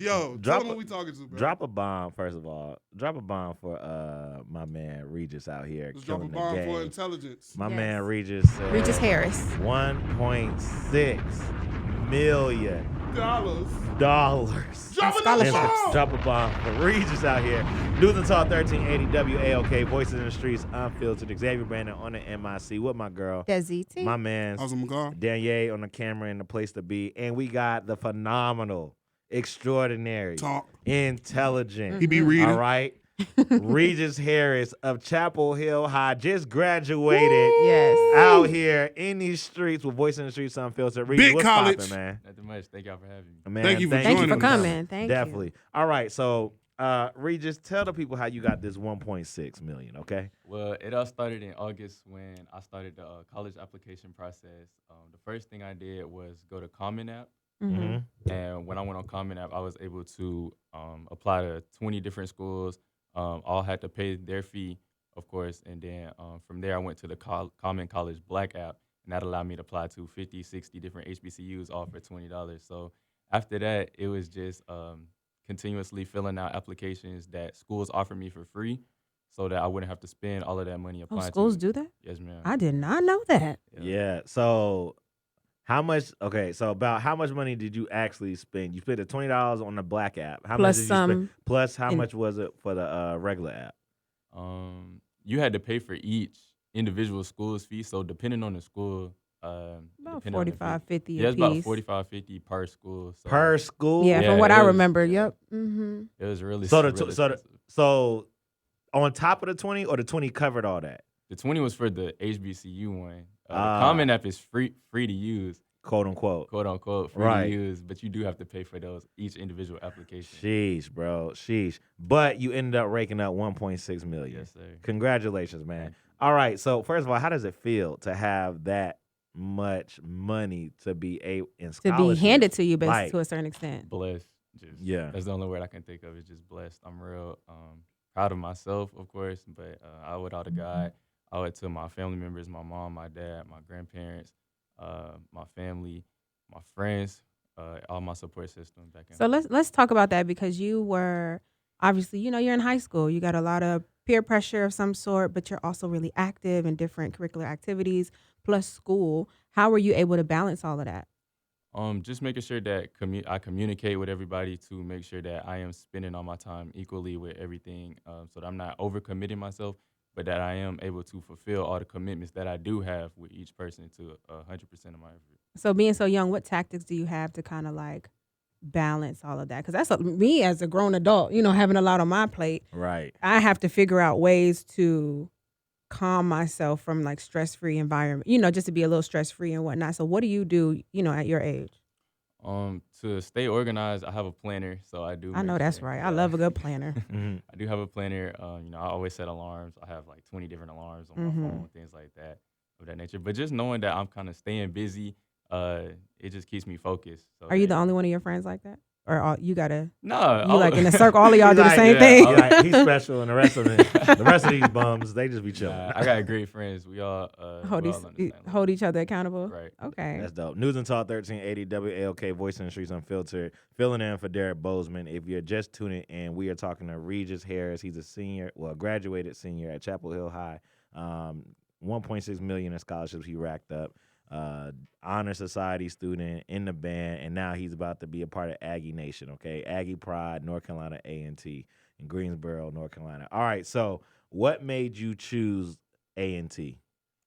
Yo, tell them who we talking to, bro. Drop a bomb, first of all. Drop a bomb for my man Regis out here Let's drop a killing the bomb game. for intelligence. My Yes. man Regis said Regis Harris. $1.6 million. Dropping the Scholarships. bomb. Drop a bomb for Regis out here. News and Talk 1380 WALK, Voices in the Streets, Unfiltered. Iamxavierbrandon on the MIC with my girl. Desiiteee. My man Awesome McCall. Danielle on the camera and the place to be. And we got the phenomenal, extraordinary, Talk. intelligent. He be reading. All right. Regis Harris of Chapel Hill High just graduated. Yes. Out here in these streets with Voice in the Streets Unfiltered. Regis, Big what's college. poppin', man? Nothing much. Thank y'all for having me. Man, Thank you for Thank you joining for us. coming. Thank Definitely. you. All right, so Regis, tell the people how you got this 1.6 million, okay? Well, it all started in August when I started the college application process. The first thing I did was go to Common App. Mm-hmm. And when I went on Common App, I was able to apply to 20 different schools. All had to pay their fee, of course. And then from there, I went to the Common College Black App, and that allowed me to apply to 50, 60 different HBCUs, all for $20. So after that, it was just continuously filling out applications that schools offered me for free so that I wouldn't have to spend all of that money applying. Schools to do that? Yes, ma'am. I did not know that. Yeah. So how much? Okay. So about how much money did you actually spend? You spent the $20 on the Black app. How Plus much did you some spend? Plus how in- much was it for the regular app? You had to pay for each individual school's fee. So depending on the school, About depending on the fee- 45, 50 yeah, a it's about piece. 45, 50 per school. So Per school? Yeah, Yeah, from what it I was- remember. Yep. Mm-hmm. it was really So really so expensive. so on top of the 20, or the 20 covered all that? The 20 was for the HBCU one. The Ah. Common App is free to use, Quote unquote. quote unquote, free Right. to use, but you do have to pay for those each individual application. Sheesh, bro. Sheesh. But you ended up raking up 1.6 million. Yes, sir. Congratulations, man. Thank you. All right. So first of all, how does it feel to have that much money to be in To be scholarships? handed to you, but Like, to a certain extent. Blessed. Just, Yeah. That's the only word I can think of. Is just blessed. I'm real proud of myself, of course, but I owe it all to God. I owe it to my family members, my mom, my dad, my grandparents, my family, my friends, all my support system back in. So let's talk about that, because you were obviously, you're in high school. You got a lot of peer pressure of some sort, but you're also really active in different curricular activities plus school. How were you able to balance all of that? Just making sure that I communicate with everybody to make sure that I am spending all my time equally with everything, so that I'm not overcommitting myself, but that I am able to fulfill all the commitments that I do have with each person to 100% of my effort. So being so young, what tactics do you have to kind of like balance all of that? Because that's me as a grown adult, having a lot on my plate. Right. I have to figure out ways to calm myself from like stress-free environment, just to be a little stress-free and whatnot. So what do you do, at your age? To stay organized, I have a planner, so I do. I know make that's sure- right. I yeah. love a good planner. Mhm. I do have a planner. I always set alarms. I have like 20 different alarms on my phone, things like that, of that nature. But just knowing that I'm kind of staying busy, it just keeps me focused. So Are you that- the only one of your friends like that? Or you gotta, No, you like in a circle, all of y'all do the Like, same yeah, thing? all Like, he's special, and the rest of these bums, they just be chilling. I got great friends. We all hold, we each, all understand. hold each other accountable? Right. Okay. That's dope. News and Talk 1380 WALK, Voice in the Streets Unfiltered. Filling in for Derek Bozeman. If you're just tuning in, we are talking to Regis Harris. He's a senior, graduated senior at Chapel Hill High. 1.6 million in scholarships he racked up. Honor Society student in the band, and now he's about to be a part of Aggie Nation. Okay, Aggie Pride, North Carolina A&T in Greensboro, North Carolina. All right. So, what made you choose A&T?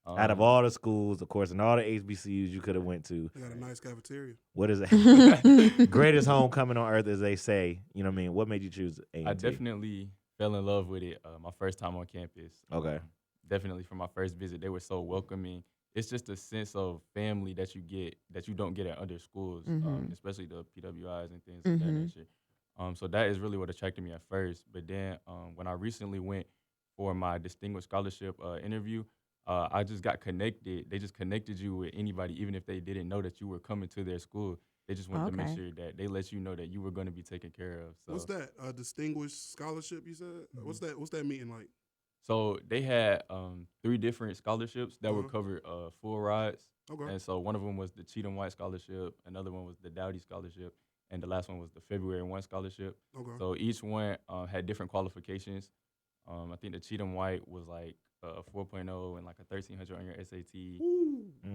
Out of all the schools, of course, and all the HBCUs you could have went to, They got a nice cafeteria. what is it? Greatest homecoming on earth, as they say. You know what I mean? What made you choose A&T? I definitely fell in love with it my first time on campus. Okay. Definitely from my first visit, they were so welcoming. It's just a sense of family that you get that you don't get at other schools, especially the PWIs and things of that nature. So that is really what attracted me at first. But then when I recently went for my distinguished scholarship interview, I just got connected. They just connected you with anybody, even if they didn't know that you were coming to their school. They just wanted to make sure that they let you know that you were going to be taken care of. So What's that? A distinguished scholarship, you said? What's that meeting like? So they had 3 different scholarships that would cover full rides. Okay. And so one of them was the Cheatham White Scholarship, another one was the Dowdy Scholarship, and the last one was the February 1 scholarship. Okay. So each one had different qualifications. I think the Cheatham White was like a 4.0 and like a 1300 on your SAT.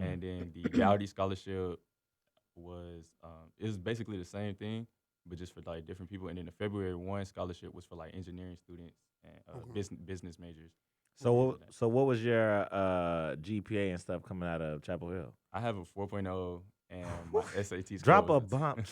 And then the Gowdy scholarship was it was basically the same thing, but just for like different people. And then the February 1 scholarship was for like engineering students and business majors. So what was your GPA and stuff coming out of Chapel Hill? I have a 4.0 and my SAT score Drop a was bomb.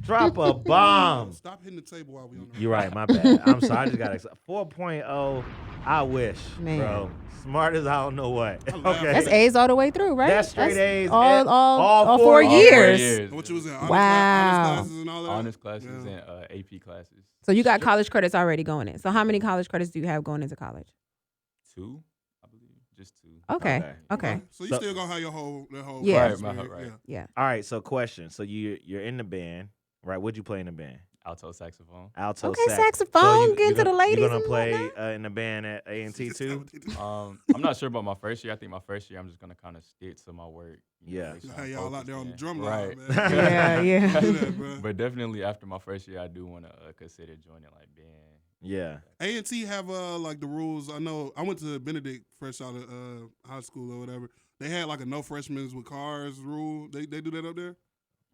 Drop a bomb. Stop hitting the table while we on the You're right, my bad. I'm sorry. I just got 4.0. I wish, Man. bro. Smart as I don't know what. Okay. That's A's all the way through, right? That's straight A's. All 4 4 years. years. What you was in? Wow. Honors classes and all that? Honors classes Yeah. and AP classes. So you got college credits already going in. So how many college credits do you have going into college? 2, I believe. Just 2. Okay. Okay. Okay. So you So- still gonna have your whole Yeah. class, Right, right. Yeah. Yeah. All right, so question. So you're in the band, right? What'd you play in the band? Alto saxophone. Alto Okay, sax. saxophone, getting to the you're ladies gonna and play whatnot. in the band at A&T too? I'm not sure about my first year. I think my first year I'm just gonna kind of stick to my work. Yeah. make sure Hey, I'm y'all out focused there on the in. drum Right. line, man. Yeah, yeah. Do that, bro. But definitely after my first year, I do want to consider joining like band. Yeah. A&T have like the rules. I know I went to Benedict fresh out of high school or whatever. They had like a no freshmen with cars rule. They do that up there?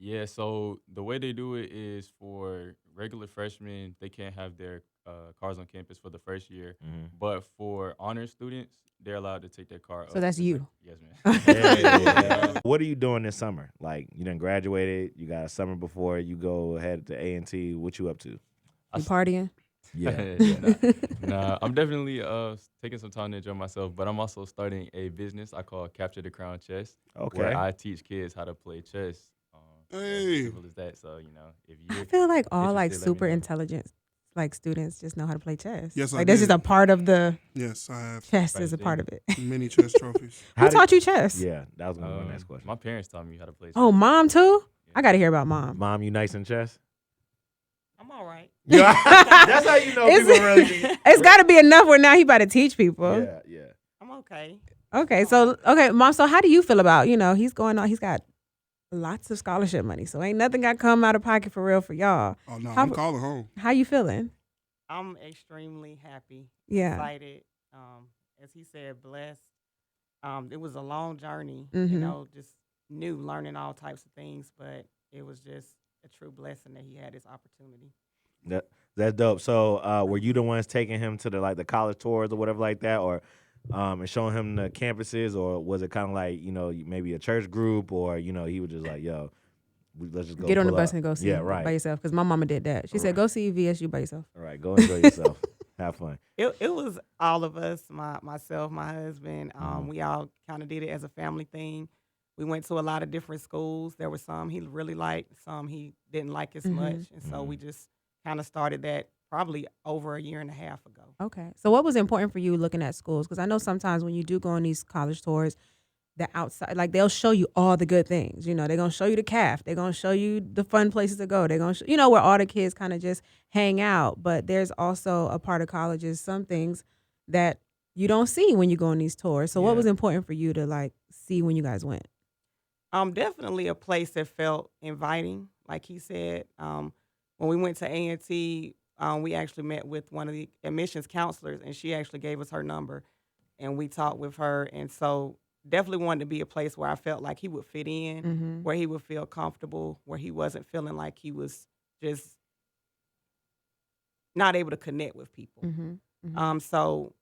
Yeah, so the way they do it is for regular freshmen, they can't have their cars on campus for the first year. Mhm. But for honor students, they're allowed to take their car. So up that's to you. Yes, man. Yeah. What are you doing this summer? Like you done graduated, you got a summer before you go ahead to A&T. What you up to? You partying? Yeah. Nah, I'm definitely taking some time to enjoy myself, but I'm also starting a business I call Capture the Crown Chess, Okay. where I teach kids how to play chess. Hey. As simple as that. So, if you I feel like all like interested, let me super know. intelligent like students just know how to play chess. Yes, I like that's did. just a part of the Yes, I have chess Right is a part of there. it. many chess trophies. Who taught you chess? Yeah, that was gonna be my next question. My parents taught me how to play chess. Oh, mom too? I got to hear about mom. Mom, you nice in chess? I'm all right. Yeah. That's how you know people really. It's got to be enough where now he about to teach people. Yeah. I'm okay. Okay, so mom. So how do you feel about he's going on? He's got lots of scholarship money, so ain't nothing got come out of pocket for real for y'all. Oh no, How- I'm calling home. How you feeling? I'm extremely happy, Yeah. excited. As he said, blessed. It was a long journey, Mhm. just new, learning all types of things, but it was just a true blessing that he had this opportunity. That's dope. So, were you the ones taking him to the college tours or whatever like that, or and showing him the campuses, or was it kind of like maybe a church group, or he was just like, yo, let's just go Get on the pull bus up. and go see Yeah, it right. by yourself. Because my mama did that. She said, Right. "Go see VSU by yourself." All right, go enjoy yourself. Have fun. It was all of us, myself, my husband. Mhm. We all kind of did it as a family thing. We went to a lot of different schools. There were some he really liked, some he didn't like as Mhm. much, and so we just kind of started that probably over a year and a half ago. Okay. So what was important for you looking at schools? Because I know sometimes when you do go on these college tours, the outside, like they'll show you all the good things. They're going to show you the CAF. They're going to show you the fun places to go. They're going to, where all the kids kind of just hang out. But there's also a part of colleges, some things that you don't see when you go on these tours. So what Yeah. was important for you to see when you guys went? Definitely a place that felt inviting, like he said. When we went to A&T, we actually met with one of the admissions counselors, and she actually gave us her number, and we talked with her. And so definitely wanted to be a place where I felt like he would fit in, Mm-hmm. where he would feel comfortable, where he wasn't feeling like he was just not able to connect with people. Mm-hmm. So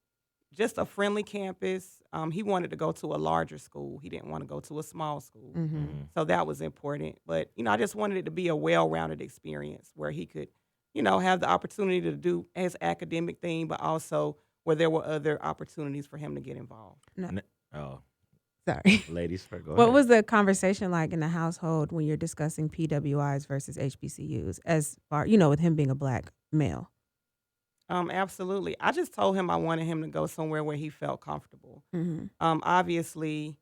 just a friendly campus. He wanted to go to a larger school. He didn't want to go to a small school. Mm-hmm. So that was important. But, I just wanted it to be a well-rounded experience where he could, have the opportunity to do his academic thing, but also where there were other opportunities for him to get involved. Oh, Sorry. ladies, go What ahead. was the conversation like in the household when you're discussing PWIs versus HBCUs as far, with him being a black male? Absolutely. I just told him I wanted him to go somewhere where he felt comfortable. Mm-hmm. Obviously,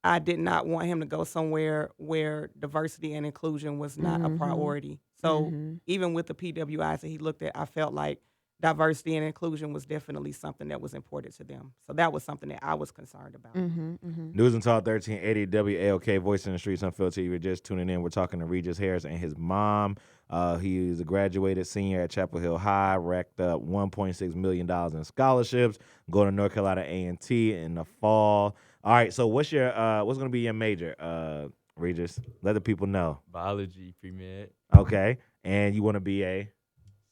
I did not want him to go somewhere where diversity and inclusion was not a Mhm. priority. So Mhm. even with the PWIs that he looked at, I felt like diversity and inclusion was definitely something that was important to them. So that was something that I was concerned about. News and Talk 1380 WALK, Voice in the Streets Unfiltered. If you're just tuning in, we're talking to Regis Harris and his mom. He is a graduated senior at Chapel Hill High, racked up $1.6 million in scholarships, going to North Carolina A&T in the fall. All right, so what's going to be your major, Regis? Let the people know. Biology, pre-med, Okay, and you want to be a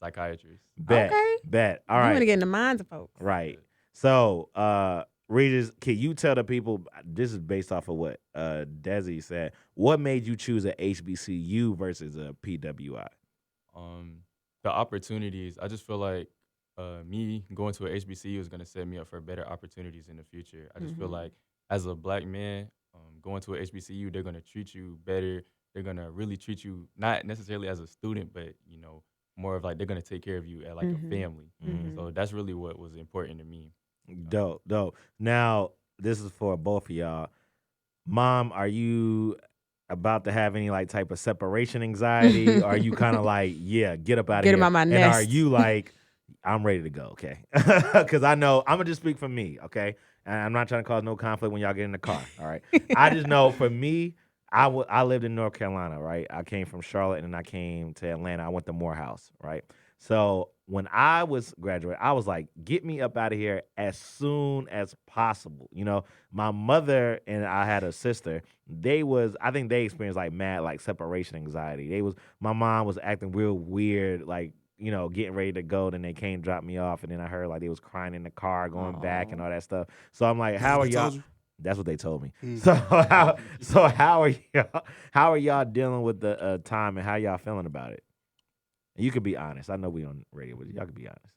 psychiatrist. bet. Okay. Bet. All You right. want to get in the minds of folks. Right. So, Regis, can you tell the people, this is based off of what Desi said, what made you choose a HBCU versus a PWI? The opportunities, I just feel like me going to a HBCU is going to set me up for better opportunities in the future. I just feel like as a black man, going to a HBCU, they're going to treat you better. They're going to really treat you not necessarily as a student, but, you know, more of like they're going to take care of you as like a family. So that's really what was important to me. Dope. Now, this is for both of y'all. Mom, are you about to have any like type of separation anxiety? Or are you kind of like, yeah, get up out of Get here? him out my and nest. are you like, I'm ready to go, okay? Because I know, I'm going to just speak for me, okay? And I'm not trying to cause no conflict when y'all get in the car, all right? I just know for me, I lived in North Carolina, right? I came from Charlotte and I came to Atlanta. I went to Morehouse, right? So when I was graduating, I was like, get me up out of here as soon as possible. You know, my mother and I had a sister. I think they experienced like mad like separation anxiety. My mom was acting real weird, like, you know, getting ready to go. Then they came drop me off. And then I heard like they was crying in the car going back and all that stuff. So I'm like, how are They told y'all? you? That's what they told me. So how are y'all dealing with the time and how y'all feeling about it? And you can be honest. I know we on radio, but y'all can be honest.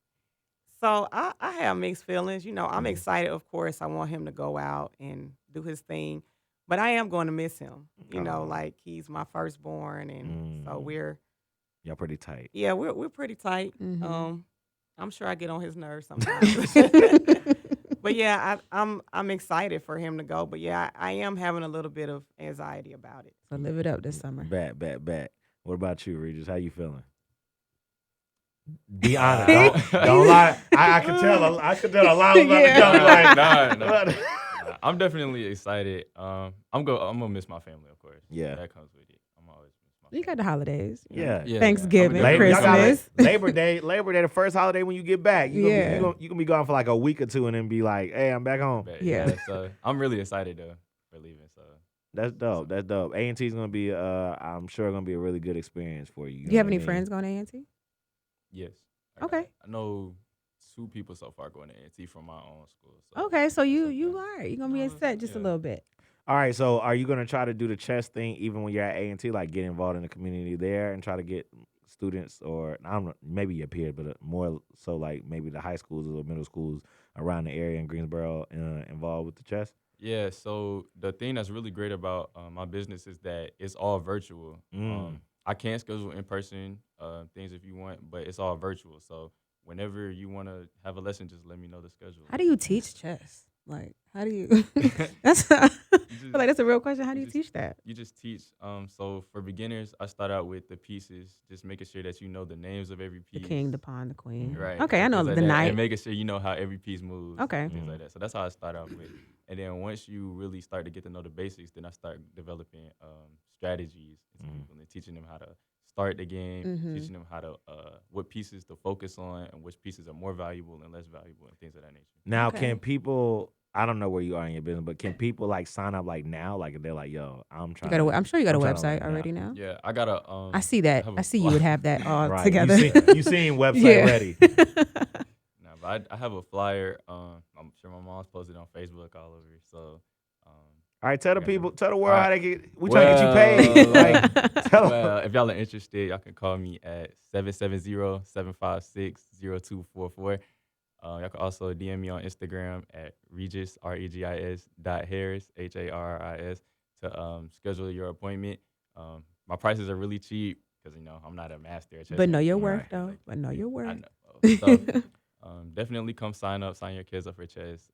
So I have mixed feelings. You know, I'm excited, of course. I want him to go out and do his thing. But I am going to miss him. You know, like he's my firstborn. And so Y'all pretty tight. yeah, we're pretty tight. I'm sure I get on his nerves sometimes. But yeah, I'm excited for him to go. But yeah, I am having a little bit of anxiety about it. So live it up this summer. Bet. What about you, Regis? How you feeling? Be honest. Don't lie. I can tell a lot about Yeah. the like, Nah. I'm definitely excited. I'm gonna miss my family, of course. Yeah. That comes with it. I'm always miss my You got the holidays. Yeah. Thanksgiving, Yeah. y'all got, like, Christmas. Labor Day, the first holiday when you get back. You gonna be gone for like a week or two and then be like, hey, I'm back home. Yeah. So I'm really excited for leaving. So That's dope. A&T's gonna be I'm sure gonna be a really good experience for you. Do you have know what any I mean? friends going to A&T? yes. Okay. I know 2 people so far going to A&T from my own school. So Okay, so you okay. all right. You're going to be set just a Yeah. little bit. All right, so are you gonna try to do the chess thing even when you're at A&T, like get involved in the community there and try to get students, or I don't know, maybe your peers, but more so like maybe the high schools or middle schools around the area in Greensboro involved with the chess? Yeah, so the thing that's really great about my business is that it's all virtual. I can schedule in-person things if you want, but it's all virtual. So whenever you want to have a lesson, just let me know the schedule. How do you teach chess? Like, how do you? That's I feel like that's a real question. How do you teach that? You just teach. So for beginners, I start out with the pieces, just making sure that you know the names of every piece. The king, the pawn, the queen. Right. Okay, I know things like the that, knight. And making sure you know how every piece moves. Okay. And things like that. So that's how I start out with. And then once you really start to get to know the basics, then I start developing strategies into people and teaching them how to start the game, teaching them how to what pieces to focus on and which pieces are more valuable and less valuable and things of that nature. Now, can people? I don't know where you are in your business, but can people like sign up like now? Like if they're like, yo, I'm trying. I'm sure you got a I'm trying to website learn already now. Yeah, I got a. I see that. I see you would have that all Right. together. You seen website ready. No, but I have a flyer. I'm sure my mom's posted on Facebook all over. So. All right, tell the I got people, some- tell the world All how right. they get. We trying to get you paid. Like, tell 'em. Well, if y'all are interested, y'all can call me at 770-756-0244. Y'all can also DM me on Instagram at Regis, REGIS.Harris, HARRIS, to schedule your appointment. My prices are really cheap because, I'm not a master at chess. But know your or worth, anything though. like But know your I worth. know. So, definitely come sign your kids up for chess.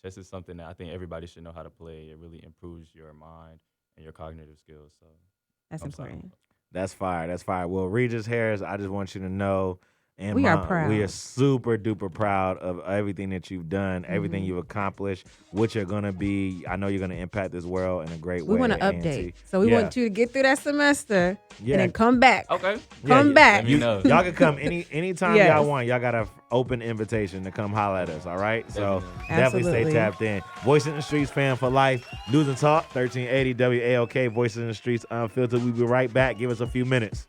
Chess is something that I think everybody should know how to play. It really improves your mind and your cognitive skills. So That's come sign important. up. That's fire. Well, Regis Harris, I just want you to know, And We are proud. We are super duper proud of everything that you've done, everything you've accomplished, what you're gonna be. I know you're gonna impact this world in a great way. We want to at update. A&T. So we Yeah. want you to get through that semester Yeah. and then come back. Okay. Come back. Let me know. Y'all can come anytime Yes. y'all want. Y'all got an open invitation to come holler at us, all right? So definitely stay Absolutely. tapped in. Voice in the Streets, fan for life. News and Talk, 1380 WALK, Voices in the Streets, Unfiltered. We'll be right back. Give us a few minutes.